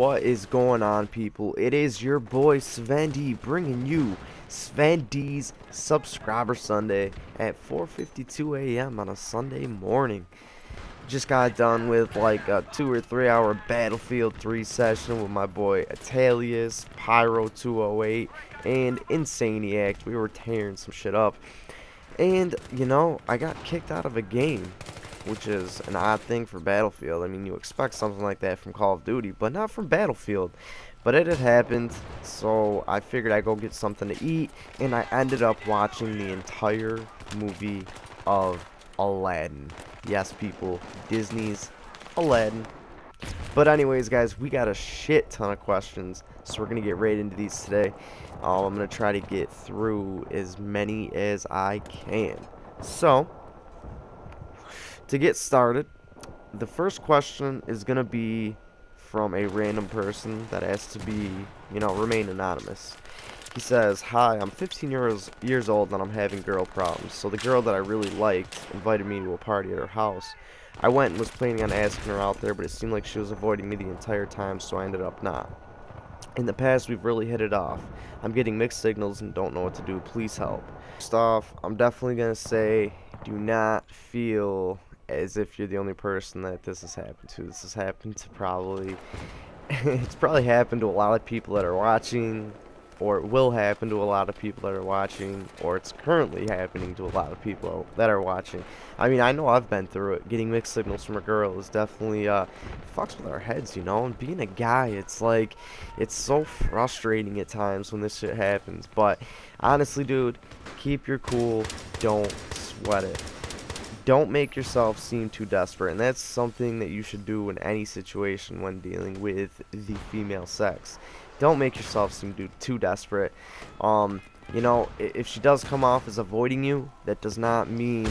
What is going on, people? It is your boy Sven D bringing you Sven D's Subscriber Sunday at 4:52 a.m. on a Sunday morning. Just got done with like a 2 or 3 hour Battlefield 3 session with my boy Atalius, Pyro 208, and Insaniac. We were tearing some shit up. And, you know, I got kicked out of a game, which is an odd thing for Battlefield. I mean, you expect something like that from Call of Duty, but not from Battlefield. But it had happened, so I figured I'd go get something to eat, and I ended up watching the entire movie of Aladdin. Yes, people, Disney's Aladdin. But anyways, guys, we got a shit ton of questions, so we're going to get right into these today. I'm going to try to get through as many as I can. So, to get started, the first question is going to be from a random person that has to be, you know, remain anonymous. He says, "Hi, I'm 15 years old and I'm having girl problems. So the girl that I really liked invited me to a party at her house. I went and was planning on asking her out there, but it seemed like she was avoiding me the entire time, so I ended up not. In the past, we've really hit it off. I'm getting mixed signals and don't know what to do. Please help." First off, I'm definitely going to say, do not feel as if you're the only person that this has happened to. This has happened to probably, it's probably happened to a lot of people that are watching, or it will happen to a lot of people that are watching, or it's currently happening to a lot of people that are watching. I mean, I know I've been through it. Getting mixed signals from a girl is definitely, fucks with our heads, you know? And being a guy, it's like, it's so frustrating at times when this shit happens. But, honestly, dude, keep your cool. Don't sweat it. Don't make yourself seem too desperate, and that's something that you should do in any situation when dealing with the female sex. Don't make yourself seem too desperate. You know, if she does come off as avoiding you, that does not mean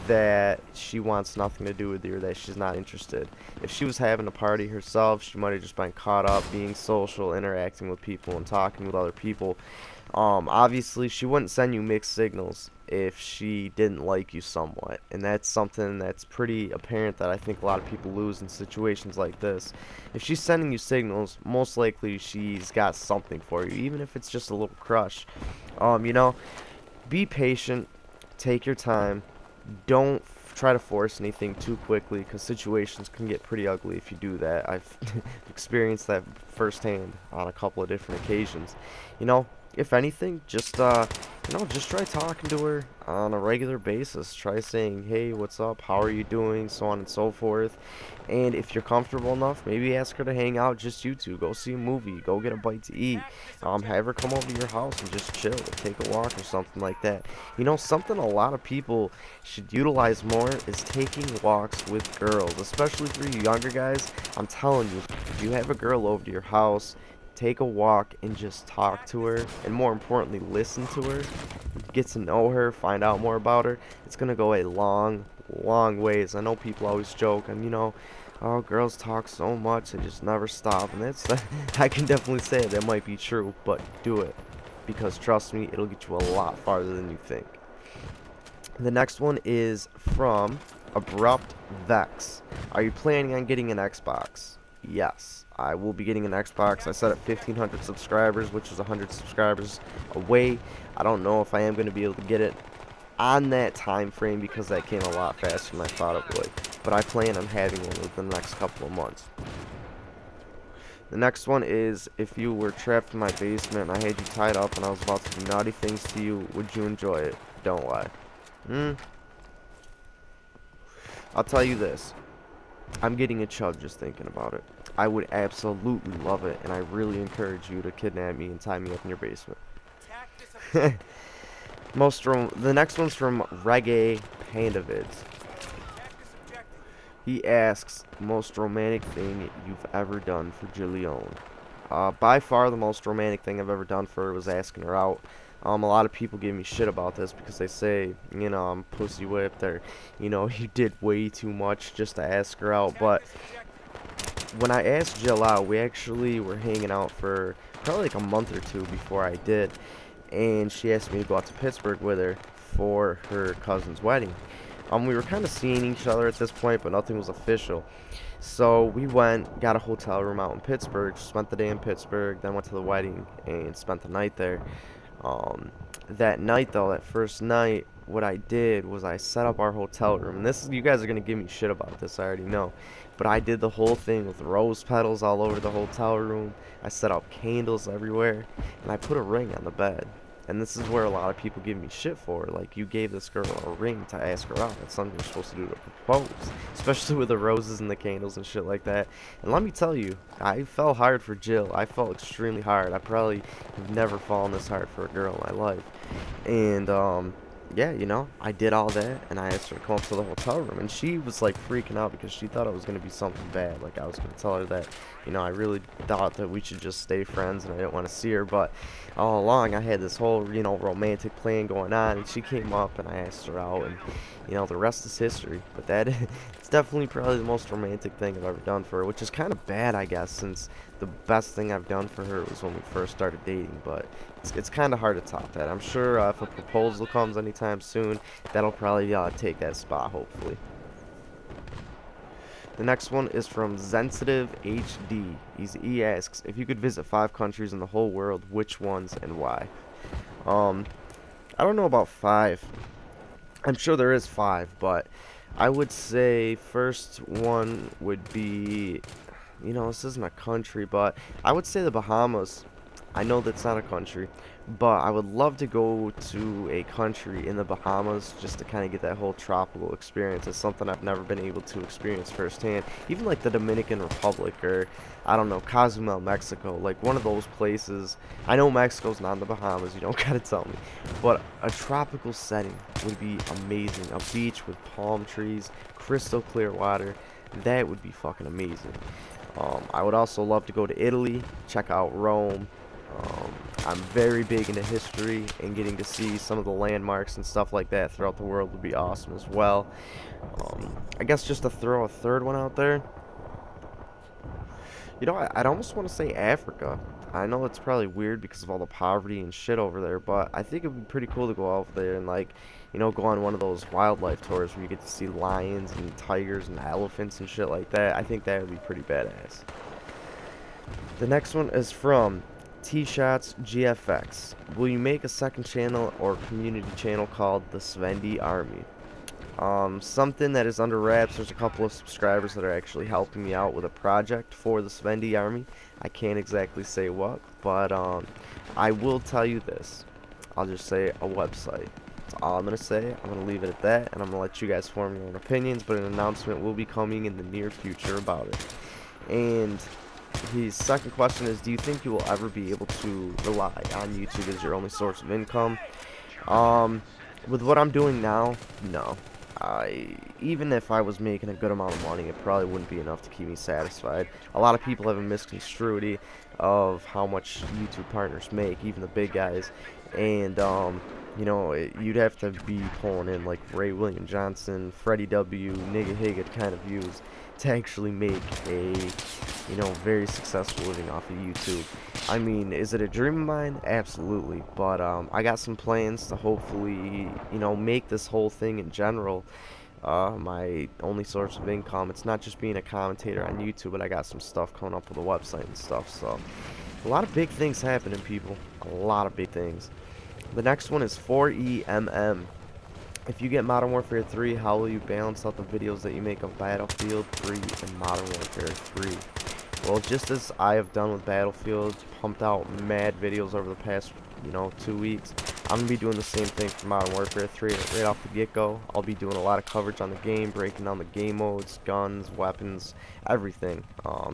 that she wants nothing to do with you or that she's not interested. If she was having a party herself, she might have just been caught up being social, interacting with people, and talking with other people. Obviously, she wouldn't send you mixed signals if she didn't like you somewhat, and that's something that's pretty apparent that I think a lot of people lose in situations like this. If she's sending you signals, most likely she's got something for you, even if it's just a little crush. You know, be patient, take your time, don't try to force anything too quickly, because situations can get pretty ugly if you do that. I've experienced that firsthand on a couple of different occasions. You know, if anything, just you know, just try talking to her on a regular basis. Try saying, "Hey, what's up? How are you doing?" So on and so forth. And if you're comfortable enough, maybe ask her to hang out, just you two. Go see a movie. Go get a bite to eat. Have her come over to your house and just chill, take a walk or something like that. You know, something a lot of people should utilize more is taking walks with girls, especially for you younger guys. I'm telling you, if you have a girl over to your house, take a walk and just talk to her, and more importantly, listen to her, get to know her, find out more about her. It's gonna go a long ways. I know people always joke, and you know, oh, girls talk so much, they just never stop, and that's I can definitely say that might be true, but do it, because trust me, it'll get you a lot farther than you think. The next one is from Abrupt Vex. Are you planning on getting an Xbox? Yes, I will be getting an Xbox. I set up 1,500 subscribers, which is 100 subscribers away. I don't know if I am going to be able to get it on that time frame, because that came a lot faster than I thought it would. But I plan on having one within the next couple of months. The next one is, if you were trapped in my basement and I had you tied up and I was about to do naughty things to you, would you enjoy it? Don't lie. I'll tell you this. I'm getting a chug just thinking about it. I would absolutely love it, and I really encourage you to kidnap me and tie me up in your basement. The next one's from Reggae Pandavids. He asks, most romantic thing you've ever done for Jillian? By far the most romantic thing I've ever done for her was asking her out. A lot of people give me shit about this because they say, you know, I'm pussy whipped, or, you know, you did way too much just to ask her out. But when I asked Jill out, we actually were hanging out for probably like a month or two before I did, and she asked me to go out to Pittsburgh with her for her cousin's wedding. We were kind of seeing each other at this point, but nothing was official. So we went, got a hotel room out in Pittsburgh, spent the day in Pittsburgh, then went to the wedding and spent the night there. That night though, that first night, what I did was I set up our hotel room. And this, you guys are gonna give me shit about this, I already know. But I did the whole thing with rose petals all over the hotel room. I set up candles everywhere, and I put a ring on the bed. And this is where a lot of people give me shit for. Like, you gave this girl a ring to ask her out. That's something you're supposed to do to propose. Especially with the roses and the candles and shit like that. And let me tell you, I fell hard for Jill. I fell extremely hard. I probably have never fallen this hard for a girl in my life. And, yeah, you know, I did all that, and I asked her to come up to the hotel room, and she was, like, freaking out because she thought it was going to be something bad. Like, I was going to tell her that, you know, I really thought that we should just stay friends, and I didn't want to see her, but all along, I had this whole, you know, romantic plan going on, and she came up, and I asked her out, and, you know, the rest is history. But that, it's definitely probably the most romantic thing I've ever done for her, which is kind of bad, I guess, since the best thing I've done for her was when we first started dating, but it's kind of hard to top that. I'm sure if a proposal comes anytime soon, that'll probably take that spot, hopefully. The next one is from Sensitive HD. He asks, if you could visit 5 countries in the whole world, which ones and why? I don't know about 5. I'm sure there is 5, but I would say first one would be, you know, this isn't a country, but I would say the Bahamas. I know that's not a country, but I would love to go to a country in the Bahamas just to kind of get that whole tropical experience. It's something I've never been able to experience firsthand. Even like the Dominican Republic, or I don't know, Cozumel, Mexico, like one of those places. I know Mexico's not in the Bahamas, you don't gotta tell me, but a tropical setting would be amazing. A beach with palm trees, crystal clear water, that would be fucking amazing. I would also love to go to Italy, check out Rome. I'm very big into history, and getting to see some of the landmarks and stuff like that throughout the world would be awesome as well. I guess just to throw a third one out there, you know, I'd almost want to say Africa. I know it's probably weird because of all the poverty and shit over there, but I think it would be pretty cool to go out there and, like, you know, go on one of those wildlife tours where you get to see lions and tigers and elephants and shit like that. I think that would be pretty badass. The next one is from T-Shots GFX. Will you make a second channel or community channel called the Sven D Army? Something that is under wraps. There's a couple of subscribers that are actually helping me out with a project for the Sven D Army. I can't exactly say what, but I will tell you this. I'll just say a website. That's all I'm going to say. I'm going to leave it at that, and I'm going to let you guys form your own opinions, but an announcement will be coming in the near future about it. And his second question is, do you think you will ever be able to rely on YouTube as your only source of income? With what I'm doing now, no. Even if I was making a good amount of money, it probably wouldn't be enough to keep me satisfied. A lot of people have a misconstruity of how much YouTube partners make, even the big guys. And, you know, you'd have to be pulling in like Ray William Johnson, Freddie W, Nigga Higgett kind of views to actually make a, you know, very successful living off of YouTube. I mean, is it a dream of mine? Absolutely. But I got some plans to hopefully, you know, make this whole thing in general my only source of income. It's not just being a commentator on YouTube, but I got some stuff coming up with a website and stuff. So a lot of big things happening, people. A lot of big things. The next one is 4EMM. If you get Modern Warfare 3, how will you balance out the videos that you make of Battlefield 3 and Modern Warfare 3? Well, just as I have done with Battlefield, pumped out mad videos over the past, you know, 2 weeks, I'm going to be doing the same thing for Modern Warfare 3 right off the get-go. I'll be doing a lot of coverage on the game, breaking down the game modes, guns, weapons, everything.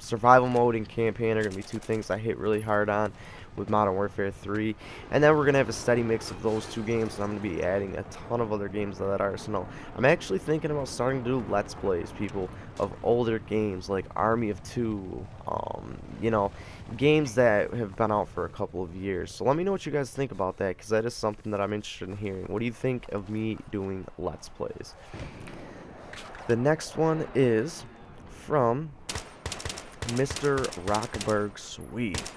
Survival mode and campaign are going to be 2 things I hit really hard on with Modern Warfare 3, and then we're going to have a steady mix of those 2 games, and I'm going to be adding a ton of other games to that arsenal. I'm actually thinking about starting to do Let's Plays, people, of older games like Army of 2, you know, games that have been out for a couple of years. So let me know what you guys think about that, because that is something that I'm interested in hearing. What do you think of me doing Let's Plays? The next one is from Mr. Rockberg Sweet.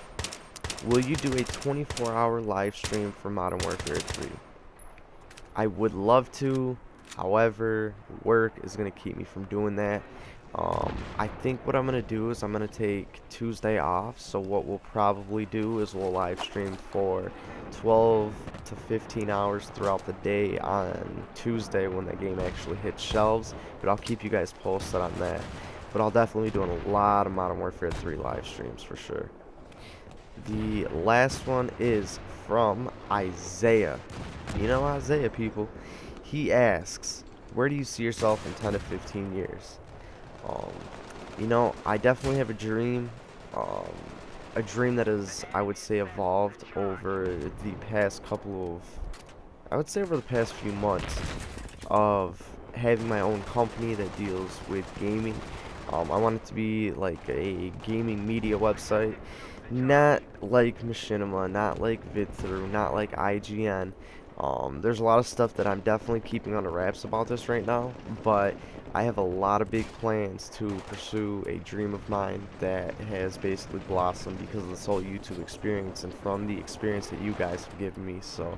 Will you do a 24-hour live stream for Modern Warfare 3? I would love to. However, work is going to keep me from doing that. I think what I'm going to do is I'm going to take Tuesday off. So what we'll probably do is we'll live stream for 12 to 15 hours throughout the day on Tuesday when that game actually hits shelves. But I'll keep you guys posted on that. But I'll definitely be doing a lot of Modern Warfare 3 live streams for sure. The last one is from Isaiah. You know Isaiah, people. He asks, where do you see yourself in 10 to 15 years? You know, I definitely have a dream that is, I would say, evolved over the past over the past few months of having my own company that deals with gaming. I want it to be like a gaming media website, not like Machinima, not like VidThru, not like IGN. There's a lot of stuff that I'm definitely keeping under wraps about this right now, but I have a lot of big plans to pursue a dream of mine that has basically blossomed because of this whole YouTube experience and from the experience that you guys have given me. So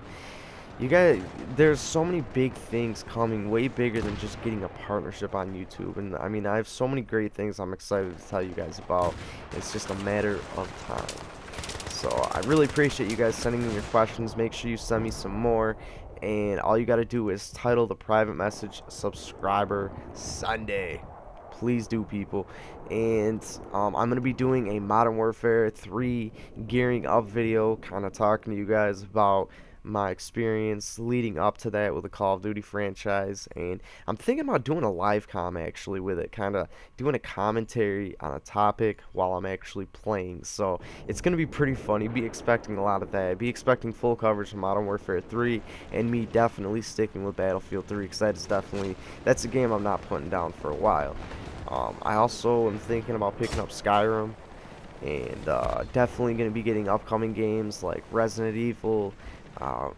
you guys, there's so many big things coming, way bigger than just getting a partnership on YouTube. And I mean, I have so many great things I'm excited to tell you guys about. It's just a matter of time. So I really appreciate you guys sending me your questions. Make sure you send me some more. And all you got to do is title the private message Subscriber Sunday. Please do, people. And I'm going to be doing a Modern Warfare 3 gearing up video, kind of talking to you guys about my experience leading up to that with the Call of Duty franchise. And I'm thinking about doing a live com actually with it, kind of doing a commentary on a topic while I'm actually playing. So it's going to be pretty funny. Be expecting a lot of that. Be expecting full coverage of Modern Warfare 3 and me definitely sticking with Battlefield 3 because that's a game I'm not putting down for a while. I also am thinking about picking up Skyrim, and definitely going to be getting upcoming games like Resident Evil.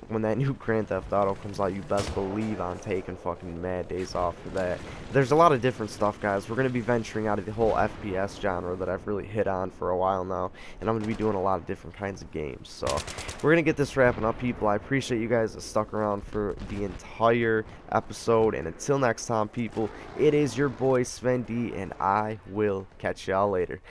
When that new Grand Theft Auto comes out, you best believe I'm taking fucking mad days off for that. There's a lot of different stuff, guys. We're going to be venturing out of the whole FPS genre that I've really hit on for a while now, and I'm going to be doing a lot of different kinds of games. So we're going to get this wrapping up, people. I appreciate you guys that stuck around for the entire episode, and until next time, people, it is your boy Sven D, and I will catch y'all later.